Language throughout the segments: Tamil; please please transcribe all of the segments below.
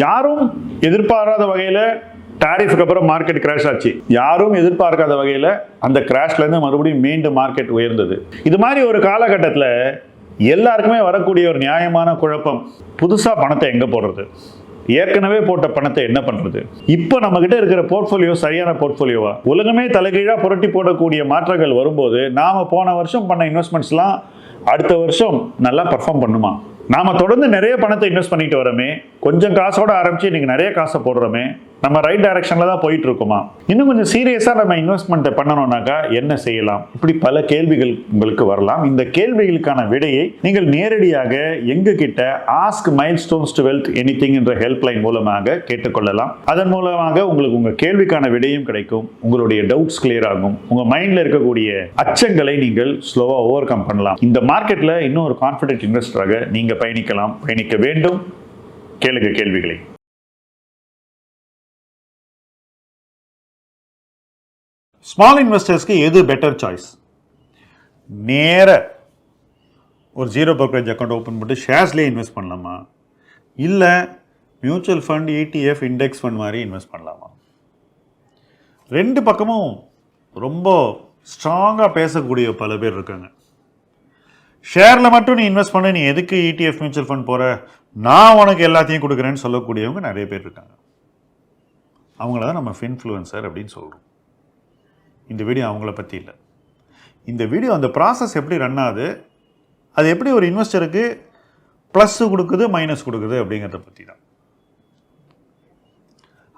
யாரும் எதிர்பாராத வகையில் டாரிஃப்க்கு அப்புறம் மார்க்கெட் கிராஷ் ஆச்சு. யாரும் எதிர்பார்க்காத வகையில் அந்த கிராஷ்லேருந்து மறுபடியும் மீண்டும் மார்க்கெட் உயர்ந்தது. இது மாதிரி ஒரு காலகட்டத்தில் எல்லாருக்குமே வரக்கூடிய ஒரு நியாயமான குழப்பம், புதுசாக பணத்தை எங்கே போடுறது, ஏற்கனவே போட்ட பணத்தை என்ன பண்றது, இப்போ நம்ம கிட்ட இருக்கிற போர்ட்ஃபோலியோ சரியான போர்ட்ஃபோலியோவா, உலகமே தலைகீழா புரட்டி போடக்கூடிய மாற்றங்கள் வரும்போது நாம போன வருஷம் பண்ண இன்வெஸ்ட்மெண்ட்ஸ்லாம் அடுத்த வருஷம் நல்லா பர்ஃபார்ம் பண்ணுமா? நாம தொடர்ந்து நிறைய பணத்தை இன்வெஸ்ட் பண்ணிட்டு வரோமே, கொஞ்சம் காசோட ஆரம்பிச்சு இன்னைக்கு நிறைய காசை போடுறோமே, நம்ம ரைட் டைரக்ஷன்ல தான் போயிட்டு இருக்கோமா? இன்னும் கொஞ்சம் சீரியஸா நம்ம இன்வெஸ்ட்மெண்ட் பண்ணணும்னாக்கா என்ன செய்யலாம்? இப்படி பல கேள்விகள் உங்களுக்கு வரலாம். இந்த கேள்விகளுக்கான விடையை நீங்கள் நேரடியாக எங்க கிட்ட ask milestones to wealth anything என்ற ஹெல்ப்லைன் மூலமாக கேட்டுக்கொள்ளலாம். அதன் மூலமாக உங்களுக்கு உங்க கேள்விக்கான விடையும் கிடைக்கும், உங்களுடைய டவுட்ஸ் கிளியர் ஆகும், உங்க மைண்ட்ல இருக்கக்கூடிய அச்சங்களை நீங்கள் ஸ்லோவா ஓவர் கம் பண்ணலாம். இந்த மார்க்கெட்ல இன்னும் ஒரு கான்ஃபிடென்ட் இன்வெஸ்டராக நீங்க பயணிக்கலாம், பயணிக்க வேண்டும். கேளுங்க கேள்விகளை. ஸ்மால் இன்வெஸ்டர்ஸ்க்கு எது பெட்டர் சாய்ஸ்? நேர ஒரு ஜீரோ brokerage அக்கௌண்ட் ஓப்பன் பண்ணிட்டு ஷேர்ஸ்லேயே இன்வெஸ்ட் பண்ணலாமா, இல்லை mutual fund, ETF, index fund மாதிரி இன்வெஸ்ட் பண்ணலாமா? ரெண்டு பக்கமும் ரொம்ப ஸ்ட்ராங்காக பேசக்கூடிய பல பேர் இருக்காங்க. ஷேரில் மட்டும் நீ இன்வெஸ்ட் பண்ண, நீ எதுக்கு ETF, மியூச்சுவல் ஃபண்ட் போகிற, நான் உனக்கு எல்லாத்தையும் கொடுக்குறேன்னு சொல்லக்கூடியவங்க நிறைய பேர் இருக்காங்க. அவங்கள தான் நம்ம ஃபின்ஃப்ளூயன்சர் அப்படின்னு சொல்கிறோம். இந்த வீடியோ அவங்கள பற்றி இல்லை. இந்த வீடியோ அந்த ப்ராசஸ் எப்படி ரன் ஆகுது, அது எப்படி ஒரு இன்வெஸ்டருக்கு ப்ளஸ் கொடுக்குது மைனஸ் கொடுக்குது அப்படிங்கிறத பற்றி தான்.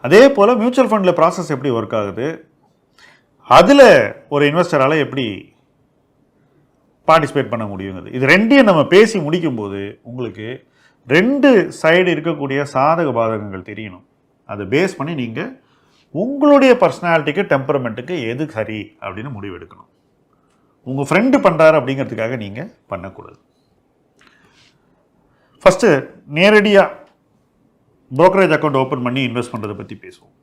அதே போல் மியூச்சுவல் ஃபண்டில் ப்ராசஸ் எப்படி ஒர்க் ஆகுது, அதில் ஒரு இன்வெஸ்டரால் எப்படி பார்ட்டிசிபேட் பண்ண முடியுங்கிறது, இது ரெண்டையும் நம்ம பேசி முடிக்கும்போது உங்களுக்கு ரெண்டு சைடு இருக்கக்கூடிய சாதக பாதகங்கள் தெரியணும். அதை பேஸ் பண்ணி நீங்கள் உங்களுடைய பர்சனாலிட்டிக்கு, டெம்பரமெண்ட்டுக்கு எது சரி அப்படின்னு முடிவு எடுக்கணும். உங்கள் ஃப்ரெண்டு பண்ணுறாரு அப்படிங்கிறதுக்காக நீங்கள் பண்ணக்கூடாது. ஃபஸ்ட்டு நேரடியாக brokerage அக்கௌண்ட் ஓப்பன் பண்ணி இன்வெஸ்ட் பண்ணுறதை பற்றி பேசுவோம்.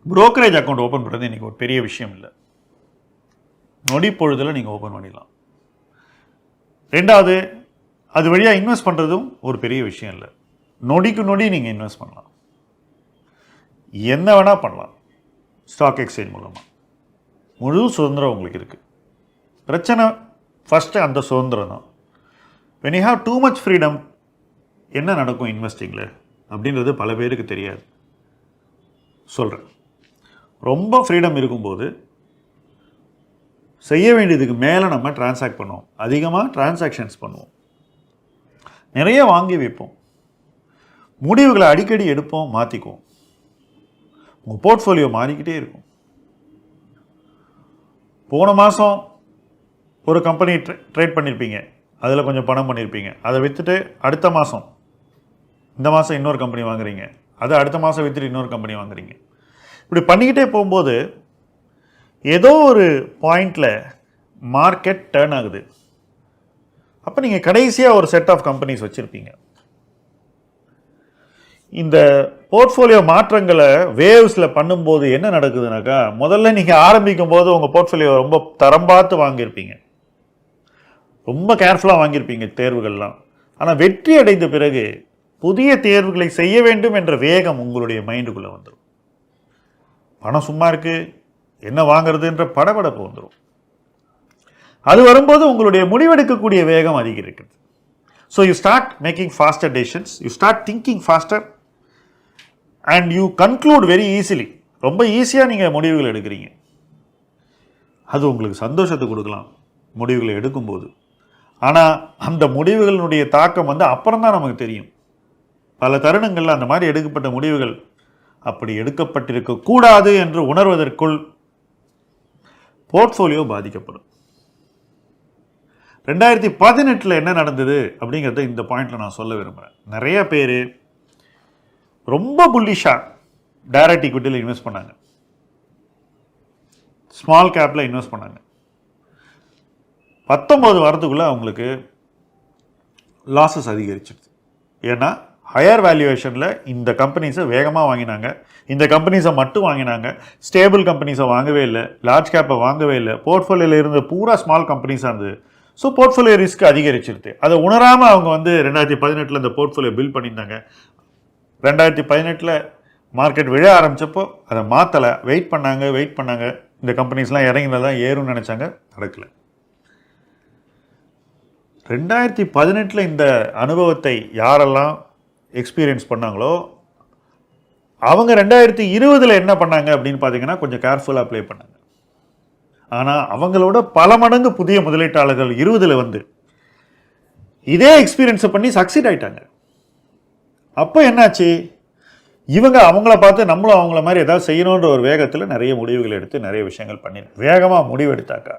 brokerage அக்கௌண்ட் ஓப்பன் பண்ணுறது இன்றைக்கி ஒரு பெரிய விஷயம் இல்லை, நொடி பொழுதில் நீங்கள் ஓப்பன் பண்ணிடலாம். ரெண்டாவது, அது வழியாக இன்வெஸ்ட் பண்ணுறதும் ஒரு பெரிய விஷயம் இல்லை, நொடிக்கு நொடி நீங்கள் இன்வெஸ்ட் பண்ணலாம், என்ன வேணால் பண்ணலாம். ஸ்டாக் எக்ஸ்சேஞ்ச் மூலமாக முழு சுதந்திரம் உங்களுக்கு இருக்குது. பிரச்சனை ஃபஸ்ட்டு அந்த சுதந்திரம் தான். when you have too much freedom என்ன நடக்கும் இன்வெஸ்டிங்கில் அப்படின்றது பல பேருக்கு தெரியாது. சொல்கிறேன், ரொம்ப ஃப்ரீடம் இருக்கும்போது செய்ய வேண்டியதுக்கு மேலே நம்ம டிரான்சாக்ட் பண்ணுவோம், அதிகமாக டிரான்சாக்ஷன்ஸ் பண்ணுவோம், நிறைய வாங்கி வைப்போம், முடிவுகளை அடிக்கடி எடுப்போம், மாற்றிக்குவோம். உங்கள் போர்ட்ஃபோலியோ மாறிக்கிட்டே இருக்கும். போன மாதம் ஒரு கம்பெனி ட்ரேட் பண்ணியிருப்பீங்க, அதில் கொஞ்சம் பணம் பண்ணியிருப்பீங்க, அதை விற்றுட்டு அடுத்த மாதம், இந்த மாதம் இன்னொரு கம்பெனி வாங்குறீங்க, அதை அடுத்த மாதம் விற்றுட்டு இன்னொரு கம்பெனி வாங்குறீங்க. இப்படி பண்ணிக்கிட்டே போகும்போது ஏதோ ஒரு பாயிண்டில் மார்க்கெட் டர்ன் ஆகுது. அப்போ நீங்கள் கடைசியாக ஒரு செட் ஆஃப் கம்பெனிஸ் வச்சுருப்பீங்க. இந்த போர்ட்ஃபோலியோ மாற்றங்களை வேவ்ஸில் பண்ணும்போது என்ன நடக்குதுனாக்கா, முதல்ல நீங்கள் ஆரம்பிக்கும் போது உங்கள் போர்ட்ஃபோலியோ ரொம்ப தரம் பார்த்து வாங்கியிருப்பீங்க, ரொம்ப கேர்ஃபுல்லாக வாங்கியிருப்பீங்க தேர்வுகள்லாம். ஆனால் வெற்றி அடைந்த பிறகு புதிய தேர்வுகளை செய்ய வேண்டும் என்ற வேகம் உங்களுடைய மைண்டுக்குள்ளே வந்துடும். பணம் சும்மா இருக்குது, என்ன வாங்குறதுன்ற படபடப்பு வந்துடும். அது வரும்போது உங்களுடைய முடிவெடுக்கக்கூடிய வேகம் அதிகரிக்கிறது. So you start making faster decisions, you start thinking faster and you conclude very easily. ரொம்ப ஈஸியாக நீங்கள் முடிவுகள் எடுக்கிறீங்க. அது உங்களுக்கு சந்தோஷத்தை கொடுக்கலாம் முடிவுகளை எடுக்கும்போது. ஆனால் அந்த முடிவுகளினுடைய தாக்கம் அப்புறம் தான் நமக்கு தெரியும். பல தருணங்களில் அந்த மாதிரி எடுக்கப்பட்ட முடிவுகள் அப்படி எடுக்கப்பட்டிருக்கக்கூடாது என்று உணர்வதற்குள் போர்ட்ஃபோலியோ பாதிக்கப்படும். 2018 என்ன நடந்தது அப்படிங்கிறத இந்த பாயிண்ட்ல நான் சொல்ல விரும்புகிறேன். நிறைய பேர் ரொம்ப புல்லிஷாக டைரக்ட் ஈக்விட்டியில் இன்வெஸ்ட் பண்ணாங்க, ஸ்மால் கேப்பில் இன்வெஸ்ட் பண்ணாங்க. 19 வாரத்துக்குள்ளே அவங்களுக்கு லாஸஸ் அதிகரிச்சிடுது. ஏன்னா ஹையர் வேல்யூவேஷனில் இந்த கம்பெனிஸை வேகமாக வாங்கினாங்க, இந்த கம்பெனிஸை மட்டும் வாங்கினாங்க, ஸ்டேபிள் கம்பெனிஸை வாங்கவே இல்லை, லார்ஜ் கேப்பை வாங்கவே இல்லை, போர்ட்ஃபோலியோவில் இருந்த பூரா ஸ்மால் கம்பெனிஸாக இருந்தது. ஸோ போர்ட்ஃபோலியோ ரிஸ்க் அதிகரிச்சிருது. அதை உணராமல் அவங்க 2018 இந்த போர்ட்ஃபோலியோ பில்ட் பண்ணியிருந்தாங்க. 2018 மார்க்கெட் விழ ஆரம்பித்தப்போ அதை மாற்றலை, வெயிட் பண்ணாங்க. இந்த கம்பெனிஸ்லாம் இறங்கினதான் ஏறும்னு நினச்சாங்க, நடக்கலை. 2018 இந்த அனுபவத்தை யாரெல்லாம் எக்ஸ்பீரியன்ஸ் பண்ணாங்களோ அவங்க 2020 என்ன பண்ணாங்க அப்படின்னு பார்த்தீங்கன்னா கொஞ்சம் கேர்ஃபுல்லாக ப்ளே பண்ணாங்க. ஆனால் அவங்களோட பல மடங்கு புதிய முதலீட்டாளர்கள் 20 வந்து இதே எக்ஸ்பீரியன்ஸை பண்ணி சக்சீட் ஆயிட்டாங்க. அப்போ என்னாச்சு, இவங்க அவங்கள பார்த்து நம்மளும் அவங்கள மாதிரி ஏதாவது செய்யணுன்ற ஒரு வேகத்தில் நிறைய முடிவுகள் எடுத்து நிறைய விஷயங்கள் பண்ணி வேகமாக முடிவு எடுத்தாக்கா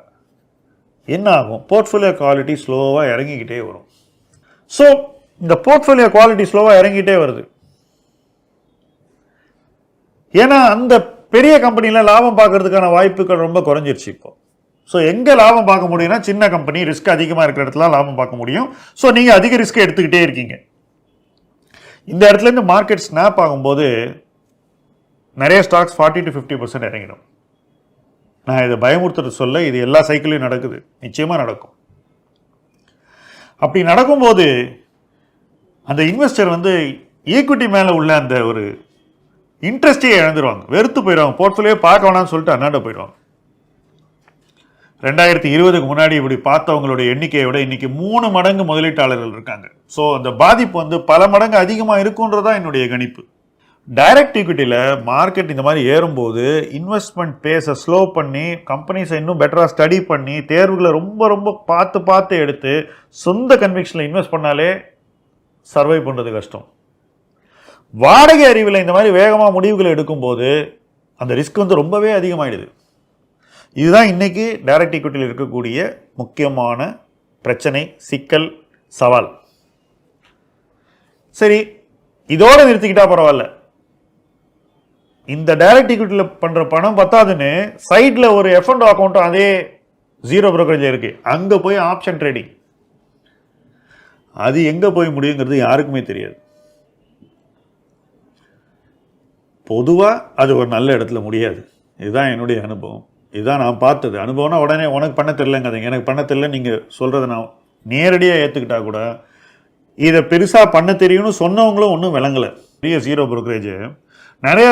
என்ன ஆகும், போர்ட்ஃபோலியோ குவாலிட்டி ஸ்லோவாக இறங்கிக்கிட்டே வரும். ஸோ இந்த போர்ட்ஃபோலியோ குவாலிட்டி ஸ்லோவாக இறங்கிட்டே வருது. ஏன்னா அந்த பெரிய கம்பெனியில் லாபம் பார்க்கறதுக்கான வாய்ப்புகள் ரொம்ப குறைஞ்சிருச்சு இப்போ. ஸோ எங்கே லாபம் பார்க்க முடியும்னா சின்ன கம்பெனி, ரிஸ்க் அதிகமாக இருக்கிற இடத்துல லாபம் பார்க்க முடியும். ஸோ நீங்கள் அதிக ரிஸ்க் எடுத்துக்கிட்டே இருக்கீங்க. இந்த இடத்துலேருந்து மார்க்கெட் ஸ்னாப் ஆகும்போது நிறைய ஸ்டாக்ஸ் 40 to 50% இறங்கிடும். நான் இதை பயமுறுத்துறது சொல்ல, இது எல்லா சைக்கிளையும் நடக்குது, நிச்சயமாக நடக்கும். அப்படி நடக்கும்போது அந்த இன்வெஸ்டர் வந்து ஈக்விட்டி மேலே உள்ள அந்த ஒரு இன்ட்ரெஸ்டே இழந்துருவாங்க, வெறுத்து போயிடுவாங்க, போர்ட்ஃபோலியோ பார்க்க வேணாம்னு சொல்லிட்டு அண்ணாண்ட போயிடுவாங்க. 2020 முன்னாடி இப்படி பார்த்தவங்களுடைய எண்ணிக்கையை விட இன்னைக்கு 3 மடங்கு முதலீட்டாளர்கள் இருக்காங்க. ஸோ அந்த பாதிப்பு வந்து பல மடங்கு அதிகமாக இருக்குன்றதா என்னுடைய கணிப்பு. டைரக்ட் ஈக்விட்டியில் மார்க்கெட் இந்த மாதிரி ஏறும்போது இன்வெஸ்ட்மெண்ட் பேஸை ஸ்லோ பண்ணி கம்பெனிஸை இன்னும் பெட்டராக ஸ்டடி பண்ணி தேர்வுகளை ரொம்ப பார்த்து எடுத்து சொந்த கன்விக்ஷனில் இன்வெஸ்ட் பண்ணாலே சர்வை பண்ணுறது கஷ்டம். வாடகை அறிவில் இந்த மாதிரி வேகமாக முடிவுகளை எடுக்கும்போது அந்த ரிஸ்க் வந்து ரொம்பவே அதிகமாகிடுது. இதுதான் இன்னைக்கு டைரக்ட் ஈக்விட்டியில் இருக்கக்கூடிய முக்கியமான பிரச்சனை, சிக்கல், சவால். சரி, இதோட நிறுத்திக்கிட்டா பரவாயில்ல. இந்த டைரக்ட் ஈக்விட்டியில் பண்ற பணம் பத்தாதுன்னு சைட்ல ஒரு F&O அக்கௌண்ட் அதே ஜீரோ புரோக்கரேஜ் இருக்கு, அங்க போய் ஆப்ஷன் ட்ரேடிங், அது எங்க போய் முடியுங்கிறது யாருக்குமே தெரியாது. பொதுவா அது ஒரு நல்ல இடத்துல முடியாது. இதுதான் என்னுடைய அனுபவம், இதுதான் நான் பார்த்தது. அனுபவம்னா உடனே உனக்கு பண்ண தெரியலங்கிறீங்க, எனக்கு பண்ண தெரியல நீங்கள் சொல்கிறத நான் நேரடியாக ஏற்றுக்கிட்டா கூட இதை பெருசாக பண்ண தெரியும்னு சொன்னவங்களும் ஒன்றும் விளங்கலை. பெரிய ஜீரோ புரோக்கரேஜ் நிறைய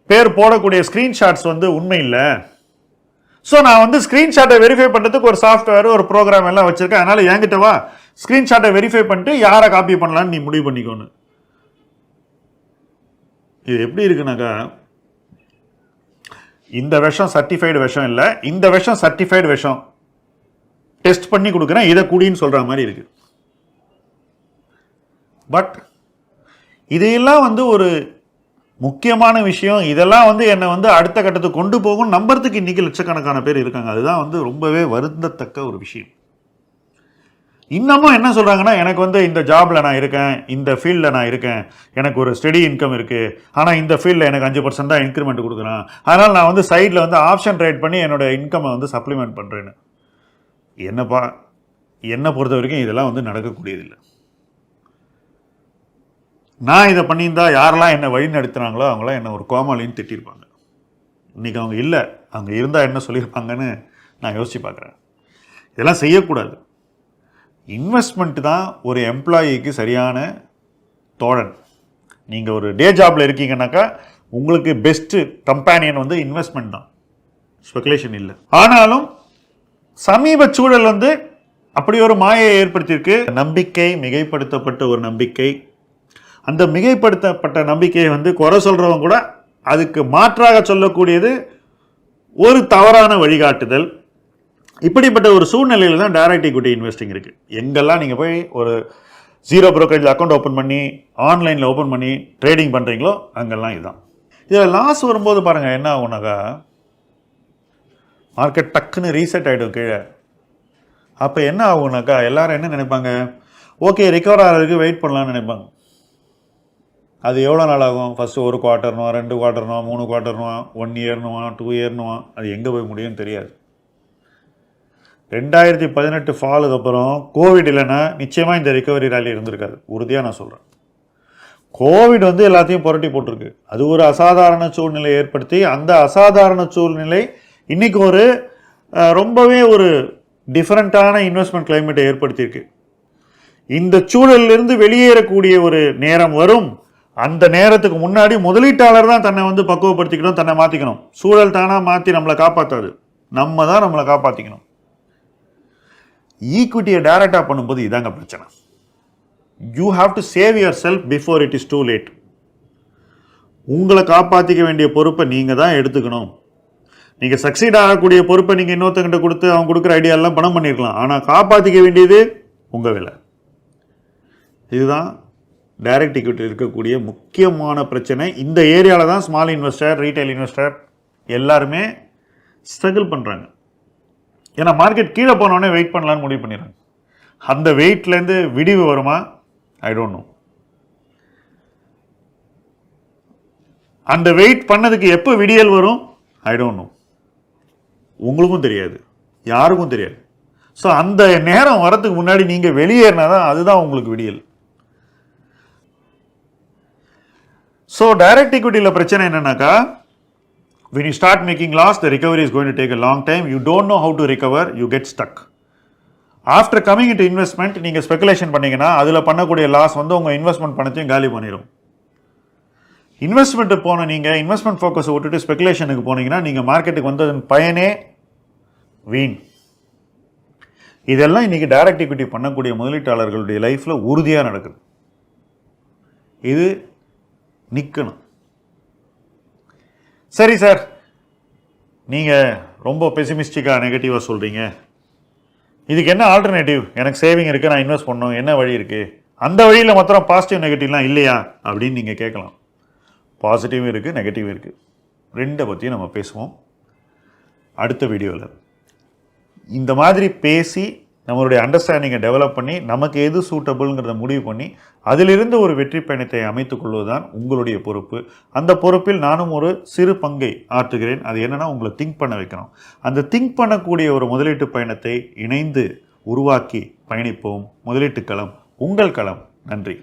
பேர் போடக்கூடிய ஸ்க்ரீன்ஷாட்ஸ் வந்து உண்மை இல்லை. ஸோ நான் வந்து ஸ்க்ரீன்ஷாட்டை வெரிஃபை பண்ணுறதுக்கு ஒரு சாஃப்ட்வேர், ஒரு ப்ரோக்ராம் எல்லாம் வச்சுருக்கேன், அதனால் என்கிட்ட வா ஸ்க்ரீன்ஷாட்டை வெரிஃபை பண்ணிட்டு யாரை காப்பி பண்ணலான்னு நீ முடிவு பண்ணிக்கோன்னு. இது எப்படி இருக்குனாக்கா, இந்த விஷம் சர்டிஃபைடு விஷம் இல்லை, இந்த விஷம் சர்டிஃபைடு விஷம், டெஸ்ட் பண்ணி கொடுக்குறேன், இதை கூடின்னு சொல்ற மாதிரி இருக்கு. பட் இதையெல்லாம் வந்து ஒரு முக்கியமான விஷயம், இதெல்லாம் வந்து என்னை வந்து அடுத்த கட்டத்துக்கு கொண்டு போகும் நம்புறதுக்கு இன்னைக்கு லட்சக்கணக்கான பேர் இருக்காங்க. அதுதான் வந்து ரொம்பவே வருந்தத்தக்க ஒரு விஷயம். இன்னமும் என்ன சொல்றாங்கன்னா, எனக்கு வந்து இந்த ஜாப்ல நான் இருக்கேன், இந்த ஃபீல்டில் நான் இருக்கேன், எனக்கு ஒரு ஸ்டெடி இன்கம் இருக்கு, ஆனால் இந்த ஃபீல்டில் எனக்கு 5% தான் இன்க்ரிமெண்ட் கொடுக்குறேன், அதனால் நான் வந்து சைடில் வந்து ஆப்ஷன் ட்ரேட் பண்ணி என்னோட இன்கம்மை வந்து சப்ளிமெண்ட் பண்ணுறேன்னு. என்னப்பா, என்னை பொறுத்த வரைக்கும் இதெல்லாம் வந்து நடக்கக்கூடியதில்லை. நான் இதை பண்ணியிருந்தா யாரெல்லாம் என்னை வழி நடத்துனாங்களோ அவங்களாம் என்னை ஒரு கோமாளின்னு திட்டிருப்பாங்க. இன்னைக்கு அவங்க இல்லை, அவங்க இருந்தால் என்ன சொல்லியிருப்பாங்கன்னு நான் யோசிச்சு பார்க்குறேன். இதெல்லாம் செய்யக்கூடாது. இன்வெஸ்ட்மெண்ட் தான் ஒரு எம்ப்ளாயிக்கு சரியான தோழன். நீங்கள் ஒரு டே ஜாப்ல இருக்கீங்கன்னாக்கா உங்களுக்கு பெஸ்ட் கம்பேனியன் வந்து இன்வெஸ்ட்மெண்ட் தான், ஸ்பெகுலேஷன் இல்லை. ஆனாலும் சமீப சூழல் வந்து அப்படி ஒரு மாயை ஏற்படுத்தியிருக்கு. நம்பிக்கை, மிகைப்படுத்தப்பட்ட ஒரு நம்பிக்கை. அந்த மிகைப்படுத்தப்பட்ட நம்பிக்கையை வந்து குறை சொல்றவங்க கூட அதுக்கு மாற்றாக சொல்லக்கூடியது ஒரு தவறான வழிகாட்டுதல். இப்படிப்பட்ட ஒரு சூழ்நிலையில் தான் டைரக்ட் ஈக்விட்டி இன்வெஸ்டிங் இருக்கு. எங்கெல்லாம் நீங்கள் போய் ஒரு ஜீரோ புரோக்கரேஜ் அக்கௌண்ட் ஓப்பன் பண்ணி ஆன்லைனில் ஓப்பன் பண்ணி ட்ரேடிங் பண்ணுறீங்களோ அங்கெல்லாம் இதுதான். இதில் லாஸ் வரும்போது பாருங்கள் என்ன ஆகுனாக்கா, மார்க்கெட் டக்குன்னு ரீசெட் ஆகிடும் கீழே. அப்போ என்ன ஆகுனாக்கா, எல்லாரும் என்ன நினைப்பாங்க, ஓகே ரிகவர் ஆகிறதுக்கு வெயிட் பண்ணலான்னு நினைப்பாங்க. அது எவ்வளோ நாள் ஆகும், ஃபஸ்ட்டு 1 குவார்ட்டர்னுவா, 2 குவார்ட்டர்னுவா, 3 குவார்ட்டர்னுவா, 1 இயர்னுவா, 2 இயர்னுவா, அது எங்கே போய் முடியும்னு தெரியாது. 2018 ஃபாலுக்கு அப்புறம் கோவிட் இல்லைன்னா நிச்சயமாக இந்த ரிகவரி ராலி இருந்திருக்காது, உறுதியாக நான் சொல்கிறேன். கோவிட் வந்து எல்லாத்தையும் புரட்டி போட்டிருக்கு. அது ஒரு அசாதாரண சூழ்நிலை ஏற்படுத்தி, அந்த அசாதாரண சூழ்நிலை இன்னைக்கு ஒரு ரொம்பவே ஒரு டிஃப்ரெண்ட்டான இன்வெஸ்ட்மெண்ட் கிளைமேட்டை ஏற்படுத்தியிருக்கு. இந்த சூழலிலிருந்து வெளியேறக்கூடிய ஒரு நேரம் வரும். அந்த நேரத்துக்கு முன்னாடி முதலீட்டாளர் தான் தன்னை வந்து பக்குவப்படுத்திக்கணும், தன்னை மாற்றிக்கணும். சூழல் தானா மாற்றி நம்மளை காப்பாற்றாது, நம்ம தான் நம்மளை காப்பாற்றிக்கணும். ஈக்விட்டியை டைரக்டாக பண்ணும்போது இதாங்க பிரச்சனை. You have to save your self before it is too late. உங்களை காப்பாற்றிக்க வேண்டிய பொறுப்பை நீங்கள் தான் எடுத்துக்கணும். நீங்கள் சக்சீட் ஆகக்கூடிய பொறுப்பை நீங்கள் இன்னொருத்தங்கிட்ட கொடுத்து அவங்க கொடுக்குற ஐடியாலாம் பணம் பண்ணியிருக்கலாம். ஆனால் காப்பாற்றிக்க வேண்டியது உங்கள் வேலை. இதுதான் டைரக்ட் ஈக்விட்டி இருக்கக்கூடிய முக்கியமான பிரச்சனை. இந்த ஏரியாவில் தான் ஸ்மால் இன்வெஸ்டர், ரீட்டைல் இன்வெஸ்டர் எல்லாருமே ஸ்ட்ரகிள் பண்ணுறாங்க. ஏன்னா மார்க்கெட் கீழே போனோடனே வெயிட் பண்ணலான்னு முடிவு பண்ணிடுறாங்க. அந்த வெயிட்லேருந்து விடிவு வருமா? I don't know. அந்த வெயிட் பண்ணதுக்கு எப்போ விடியல் வரும்? I don't know. உங்களுக்கும் தெரியாது, யாருக்கும் தெரியாது. ஸோ அந்த நேரம் வரத்துக்கு முன்னாடி நீங்கள் வெளியேறினா தான் அதுதான் உங்களுக்கு விடியல். ஸோ டைரக்ட் ஈக்விட்டியில் பிரச்சனை என்னன்னாக்கா, when you start making loss, the recovery is going to take a long time. You don't know how to recover, you get stuck. After coming into investment, நீங்கள் ஸ்பெகுலேஷன் பண்ணீங்கன்னா அதில் பண்ணக்கூடிய லாஸ் வந்து உங்கள் இன்வெஸ்ட்மெண்ட் பணத்தையும் காலி பண்ணிடும். இன்வெஸ்ட்மெண்ட்டு போன நீங்கள் இன்வெஸ்ட்மெண்ட் ஃபோக்கஸை விட்டுட்டு ஸ்பெகுலேஷனுக்கு போனீங்கன்னா நீங்கள் மார்க்கெட்டுக்கு வந்ததன் பயனே வீண். இதெல்லாம் இன்றைக்கி டைரக்ட் ஈக்விட்டி பண்ணக்கூடிய முதலீட்டாளர்களுடைய லைஃப்பில் உறுதியாக நடக்குது. இது நிற்கணும். சரி சார், நீங்கள் ரொம்ப பெசிமிஸ்டிக்காக நெகட்டிவாக சொல்கிறீங்க, இதுக்கு என்ன ஆல்டர்னேட்டிவ்? எனக்கு சேவிங் இருக்குது, நான் இன்வெஸ்ட் பண்ணணும், என்ன வழி இருக்குது? அந்த வழியில் மாத்திரம் பாசிட்டிவ் நெகட்டிவ்லாம் இல்லையா அப்படின்னு நீங்கள் கேட்கலாம். பாசிட்டிவும் இருக்குது, நெகட்டிவும் இருக்குது. ரெண்டை பற்றியும் நம்ம பேசுவோம் அடுத்த வீடியோவில். இந்த மாதிரி பேசி நம்மளுடைய அண்டர்ஸ்டாண்டிங்கை டெவலப் பண்ணி நமக்கு எது சூட்டபுள்ங்கிறத முடிவு பண்ணி அதிலிருந்து ஒரு வெற்றி பயணத்தை அமைத்துக் கொள்வதுதான் உங்களுடைய பொறுப்பு. அந்த பொறுப்பில் நானும் ஒரு சிறு பங்கை ஆற்றுகிறேன். அது என்னென்னா, உங்களை திங்க் பண்ண வைக்கணும். அந்த திங்க் பண்ணக்கூடிய ஒரு முதலீட்டு பயணத்தை இணைந்து உருவாக்கி பயணிப்போம். முதலீட்டு களம் உங்கள் களம். நன்றி.